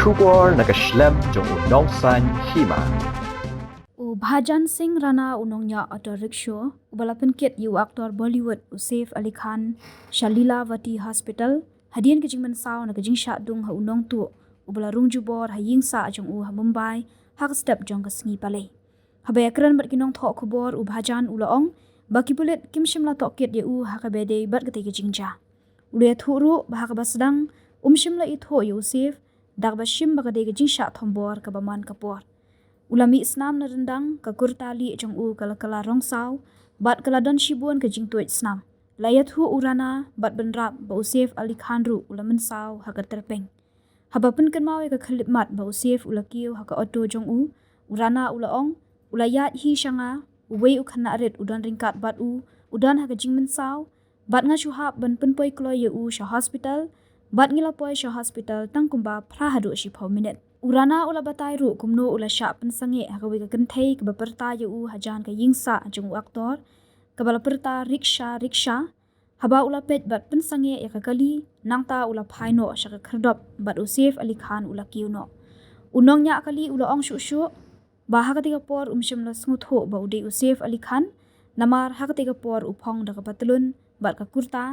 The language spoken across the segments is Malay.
Shubor nakaslem jong unong san hima. Bhajan Singh Rana unongnya auto rickshaw ubalapan kit yu aktor Bollywood Saif Ali Khan Shalila Vati Hospital hadian kejing mensaw na kejing syadung ha unong tu ubala rungjubor ha yingsa jong ha Mumbai ha step jong kesengi pale habaya bat kinong thok khobor Bhajan ulaong baki bulet kim shimla tok kit yu ha kabede bat kete kejing ja ule thuru bah ka basdang shimla I tho yu Saif dak bashim bakade kejing sya thombor ka baman kapor ulami snam na rendang ka kurtali jong kala rong saw bat kala don shibun ka jing tuit snam layat hu urana bat benrap ba Saif Ali Khan ru ulamen saw ha ka terpeng habapun kan mawe ka khalip mat ba Saif ulakiu ha ka auto jong urana ulaong ulayat hi shanga uwei khana ret udan ringkat bat udan ha ka jing men saw bat nga shuhap ban penpoi kloy sha hospital bat ngilapoi sha hospital tangkumba phra hadu shi phaw minute urana ula batai ru kumno ula sha pensange hagawi ka ganthei ka baperta hajan ka yingsa jong aktor ka balaperta riksha haba ula pet bat pensange ya ka kali nangta ula phaino sha ka khardop bat Saif Ali Khan ula kiuno unongnya kali ula ong shu ba ha ka tiga por shimla smutho ba ude Saif Ali Khan namar ha ka tiga por uphong da ka patlun bat ka kurta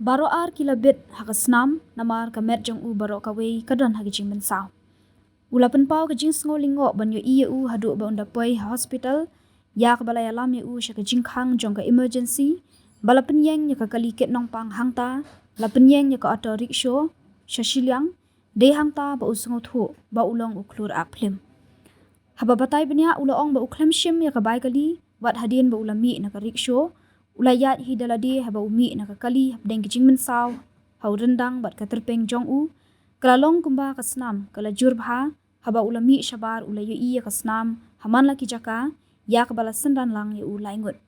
baro ar kilabit ha ka snam namar ka met jong baro ka wei kadon ha ki jing men saw ulapan pau ke jing sngolingo ban yu hadu ba unda poi hospital yak balaya lam sha ka jing khang jong ka emergency balapan yang nya ka kali ket nong pang hangta lapan yang nya ka auto rickshaw shashilyang de hangta ba usngo thu ba ulong uklur aplim haba batai benya ulong ba ukhlem shim ya ka bai kali wat hadin ba ulami na ka rickshaw ulayat hi dalade haba umi na ka kali habdeng ki jing men saw hau rendang bat ka terpeng jong kalalong kumba ka snam kala jurbha haba ulami shabar ulayu iya kasnam haman laki jaka yak bala sendan lang laingut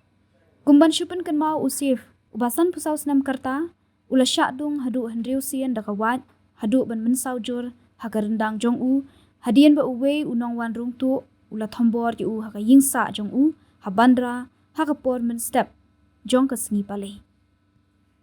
kumban shupen kan mau Saif ubasan pusau snam karta ula syadung hadu hendriu sien dakawat hadu ban mensaw jur hakarendang jong hadian ba uwe unong wan rung tu ula thombor haka yingsa jong habandra hakapor men step jong ka sngi pale